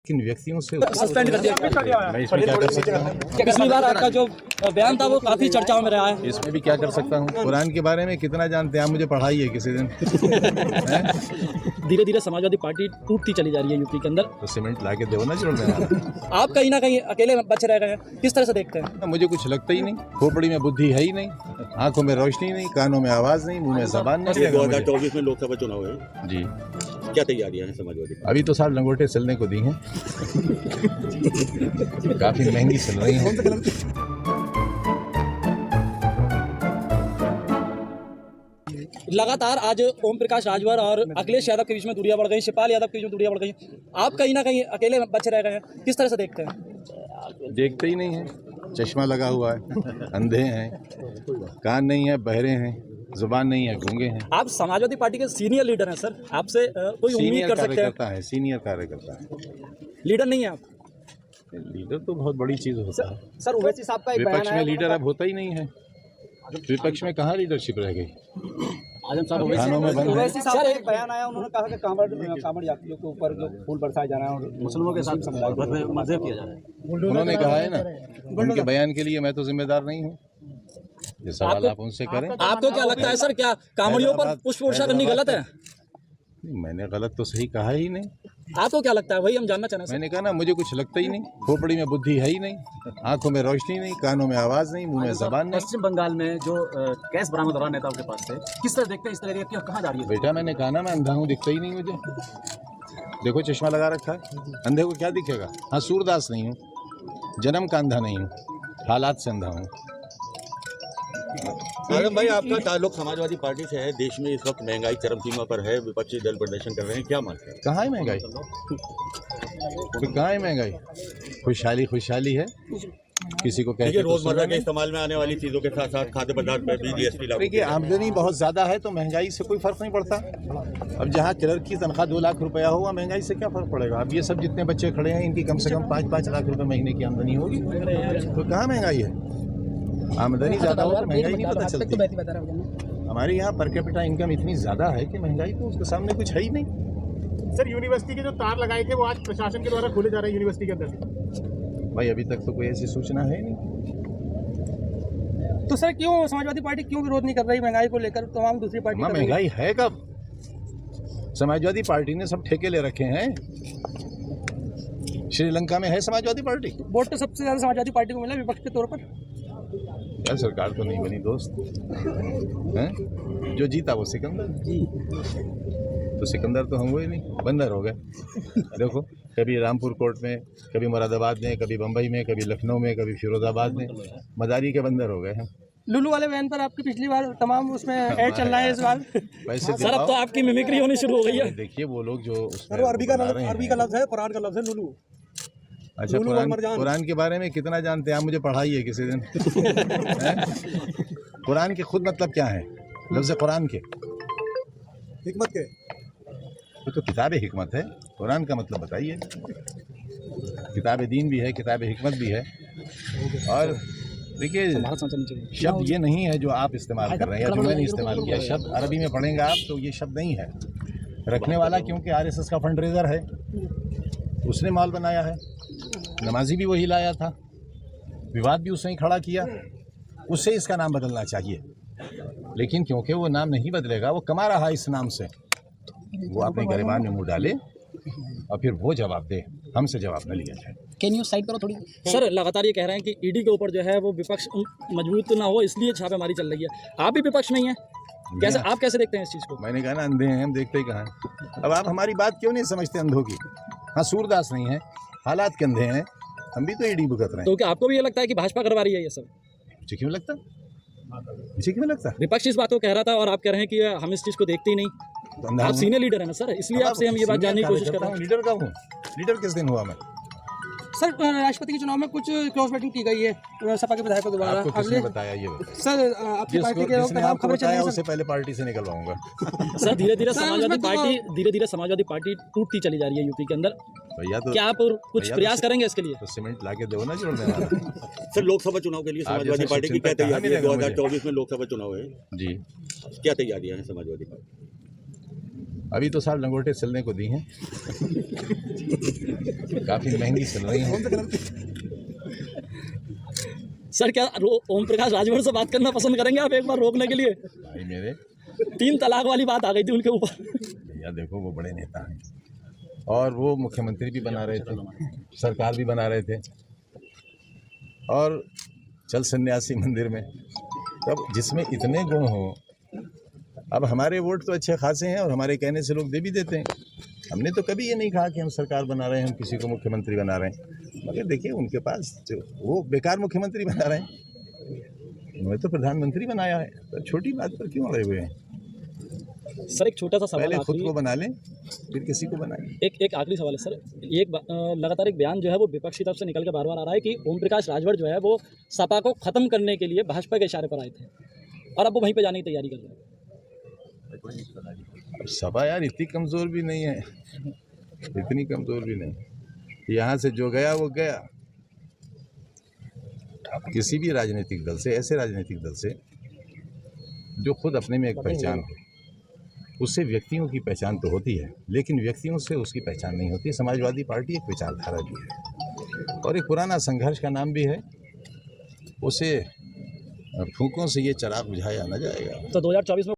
किन व्यक्तियों से सस्पेंड कर दिया। मैं इसमें क्या कर सकता हूँ? पिछली बार आपका जो बयान था वो काफी चर्चाओं में रहा है। इसमें भी क्या कर सकता हूँ? कुरान के बारे में कितना जानते हैं आप? मुझे पढ़ाइए किसी दिन। धीरे धीरे समाजवादी पार्टी टूटती चली जा रही है यूपी के अंदर। तो सीमेंट ला के दो ना जोड़ देना। आप कहीं ना कहीं अकेले बचे रह गए हैं, किस तरह से देखते हैं? मुझे कुछ लगता ही नहीं, खोपड़ी में बुद्धि है ही नहीं, आंखों में रोशनी नहीं, कानों में आवाज नहीं, मुंह में जबान नहीं। 2024 में लोकसभा चुनाव है जी, क्या तैयारियां हैं समाजवादी? अभी तो साहब लंगोटे चलने को दी हैं। काफी महंगी चल रही हैं। लगातार आज ओम प्रकाश राजभर और अखिलेश यादव के बीच में दूरियां बढ़ गई, शिवपाल यादव के बीच में दूरियां बढ़ गई। आप कहीं ना कहीं अकेले बचे रह गए हैं, किस तरह से देखते हैं? देखते ही नहीं है, चश्मा लगा हुआ है, अंधे हैं, कान नहीं है, बहरे हैं, जुबान नहीं है, गूंगे हैं। आप समाजवादी पार्टी के सीनियर लीडर हैं सर, आपसे कोई उम्मीद सीनियर कर सकते हैं? कार्यकर्ता है, सीनियर कार्यकर्ता है। लीडर नहीं है आप? लीडर तो बहुत बड़ी चीज होता है। सर ओवैसी साहब का एक विपक्ष बयान में है, लीडर अब होता ही नहीं है। विपक्ष में कहाँ लीडरशिप रह गई? आजम साहब खानों में बंद है। ओवैसी साहब का एक बयान आया, उन्होंने कहा कि कांवड़ यात्रियों के ऊपर जो फूल बरसाए जा रहे हैं और मुस्लिमों के साथ मजहब किया जा रहा है। उन्होंने कहा है ना, उनके बयान के लिए मैं तो जिम्मेदार नहीं हूँ। ये सवाल आप उनसे करें। आपको क्या लगता है सर, क्या कांवड़ियों पर पुष्प वर्षा करनी गलत है? मैंने गलत तो सही कहा ही नहीं। आपको क्या लगता है, वही हम जानना चाह रहे हैं। मैंने कहा ना, मुझे कुछ लगता ही नहीं, खोपड़ी में बुद्धि है ही नहीं, आंखों में रोशनी नहीं, कानों में आवाज नहीं, मुंह में जबान नहीं। पश्चिम बंगाल में जो कैश बरामद हो रहा नेताओं के पास से, किस तरह देखते हैं? इस तरह की कहाँ जा रही है? बेटा मैंने कहा ना, मैं अंधा हूँ, दिखता ही नहीं मुझे। देखो चश्मा लगा रखा है, अंधे को क्या दिखेगा? हाँ, सूरदास नहीं हूँ, जन्म का अंधा नहीं हूँ, हालात से अंधा हूँ। आजम भाई, आपका ताल्लुक समाजवादी पार्टी से है। देश में इस वक्त महंगाई चरम सीमा पर है, विपक्षी दल प्रदर्शन कर रहे हैं, क्या मानते हैं? कहाँ है महंगाई? कहाँ है महंगाई? खुशहाली खुशहाली है। किसी को कहते रोजमर्रा के इस्तेमाल में आने वाली चीजों के साथ साथ खाद्य पदार्थ पर भी जीएसटी लागू। देखिए, आमदनी बहुत ज्यादा है तो महंगाई से कोई फर्क नहीं पड़ता। अब जहाँ क्लर्क की तनख्वाह 2 लाख रुपया हुआ, महंगाई से क्या फर्क पड़ेगा? अब ये सब जितने बच्चे खड़े हैं, इनकी कम से कम 5-5 लाख रुपए महीने की आमदनी होगी, तो कहाँ महंगाई है? आमदनी ज्यादा हो तो महंगाई नहीं पता चलती। हमारे यहाँ पर कैपिटा इनकम इतनी ज्यादा है कि महंगाई तो उसके सामने कुछ है ही नहीं। सर, यूनिवर्सिटी के जो तार लगाए थे वो आज प्रशासन के द्वारा खोले जा रहे हैं यूनिवर्सिटी के अंदर। भाई अभी तक तो कोई ऐसी सूचना है नहीं। तो सर क्यों समाजवादी पार्टी क्यों विरोध नहीं कर रही महंगाई को लेकर? तमाम दूसरी पार्टी महंगाई है कब? समाजवादी पार्टी ने सब ठेके ले रखे हैं। श्रीलंका में है समाजवादी पार्टी। वोट तो सबसे ज्यादा समाजवादी पार्टी को मिला विपक्ष के तौर पर। यार सरकार तो नहीं बनी दोस्त, हैं? जो जीता वो सिकंदर। तो सिकंदर तो हम हुए नहीं, बंदर हो गए। देखो, कभी रामपुर कोर्ट में, कभी मुरादाबाद में, कभी बम्बई में, कभी लखनऊ में, कभी फिरोजाबाद में, मदारी के बंदर हो गए हैं। लुलू वाले वैन पर आपकी पिछली बार तमाम उसमें ऐड चल रहा है इस बार। पैसे सर अब तो आपकी मिमिक्री होनी शुरू हो गई है। देखिए वो लोग जो अरबी का लफ्ज है, कुरान का लफ्ज है लुलू। अच्छा, कुरान के बारे में कितना जानते हैं आप? मुझे पढ़ाइए किसी दिन। कुरान के खुद मतलब क्या है? लफ्ज कुरान के हिकमत के, वो तो किताब हिकमत है। कुरान का मतलब बताइए। किताब दीन भी है, किताब हिकमत भी है। और देखिए, शब्द ये नहीं है जो आप इस्तेमाल कर रहे हैं या जो मैंने इस्तेमाल किया। शब्द अरबी में पढ़ेंगे आप तो ये शब्द नहीं है। रखने वाला क्योंकि आरएसएस का फंड रेजर है, उसने माल बनाया है। नमाजी भी वही लाया था, विवाद भी उसने ही खड़ा किया। उससे इसका नाम बदलना चाहिए, लेकिन क्योंकि वो नाम नहीं बदलेगा, वो कमा रहा है इस नाम से, वो अपने गिरबान में मुंह डाले और फिर वो जवाब दे, हमसे जवाब न लिया जाए। कैन यू साइड करो थोड़ी? सर लगातार ये कह रहे हैं कि ईडी के ऊपर जो है वो विपक्ष मजबूत ना हो, इसलिए छापेमारी चल रही है। आप भी विपक्ष में ही हैं, कैसे आप कैसे देखते हैं इस चीज़ को? मैंने कहा ना, अंधे हैं हम, देखते ही कहाँ हैं। अब आप हमारी बात क्यों नहीं समझते अंधों की? हाँ, सूरदास नहीं है, हालात के अंधे हैं, हम भी तो ईडी भुगत रहे हैं। तो क्या आपको भी ये लगता है कि भाजपा करवा रही है ये सब? मुझे क्यों लगता? मुझे क्यों लगता? विपक्ष इस बात को कह रहा था और आप कह रहे हैं कि हम इस चीज़ को देखते ही नहीं। तो आप सीनियर लीडर है ना सर, इसलिए आपसे हम ये बात जानने की कोशिश कर रहे हैं। लीडर का हूँ। लीडर किस दिन हुआ मैं? सर राष्ट्रपति के चुनाव में कुछ क्रॉस वोटिंग की गई है सपा के विधायकों द्वारा। आपको किसने बताया ये? सर आपकी पार्टी के तमाम खबरें चल रही हैं। उससे पहले पार्टी से निकलवाऊंगा। सर धीरे धीरे समाजवादी पार्टी टूटती चली जा रही है यूपी के अंदर। भैया तो क्या आप कुछ प्रयास करेंगे इसके लिए? तो सीमेंट ला के दो ना जोड़ देना। सर, लोकसभा चुनाव के लिए समाजवादी पार्टी की क्या तैयारी है? 2024 में लोकसभा चुनाव है जी, क्या तैयारियां हैं समाजवादी पार्टी? अभी तो साहब लंगोटे चलने को दी हैं, काफ़ी महंगी चल रही हैं। सर क्या ओम प्रकाश राजभर से बात करना पसंद करेंगे आप एक बार रोकने के लिए? भाई मेरे 3 तलाक वाली बात आ गई थी उनके ऊपर। भैया देखो, वो बड़े नेता हैं और वो मुख्यमंत्री भी बना रहे थे, सरकार भी बना रहे थे, और चल सन्यासी मंदिर में। तब जिसमें इतने गुण हो, अब हमारे वोट तो अच्छे खासे हैं और हमारे कहने से लोग दे भी देते हैं। हमने तो कभी ये नहीं कहा कि हम सरकार बना रहे हैं, हम किसी को मुख्यमंत्री बना रहे हैं, मगर देखिए उनके पास जो वो बेकार मुख्यमंत्री बना रहे हैं, उन्होंने तो प्रधानमंत्री बनाया है, तो छोटी बात पर क्यों अड़े हुए हैं? सर एक छोटा सा सवाल, पहले खुद को बना लें फिर किसी को बनाएं। एक आखिरी सवाल है सर। लगातार एक बयान जो है वो विपक्ष की तरफ से निकल के बार बार आ रहा है कि ओम प्रकाश राजभर जो है वो सपा को खत्म करने के लिए भाजपा के इशारे पर आए थे और अब वो वहीं पे जाने की तैयारी कर रहे हैं। अब सपा यार इतनी कमज़ोर भी नहीं है, इतनी कमज़ोर भी नहीं, यहाँ से जो गया वो गया। किसी भी राजनीतिक दल से, ऐसे राजनीतिक दल से जो खुद अपने में एक पहचान हो, उससे व्यक्तियों की पहचान तो होती है, लेकिन व्यक्तियों से उसकी पहचान नहीं होती। समाजवादी पार्टी एक विचारधारा भी है और एक पुराना संघर्ष का नाम भी है, उसे फूंकों से ये चिराग बुझाया न जाएगा। तो 2024 में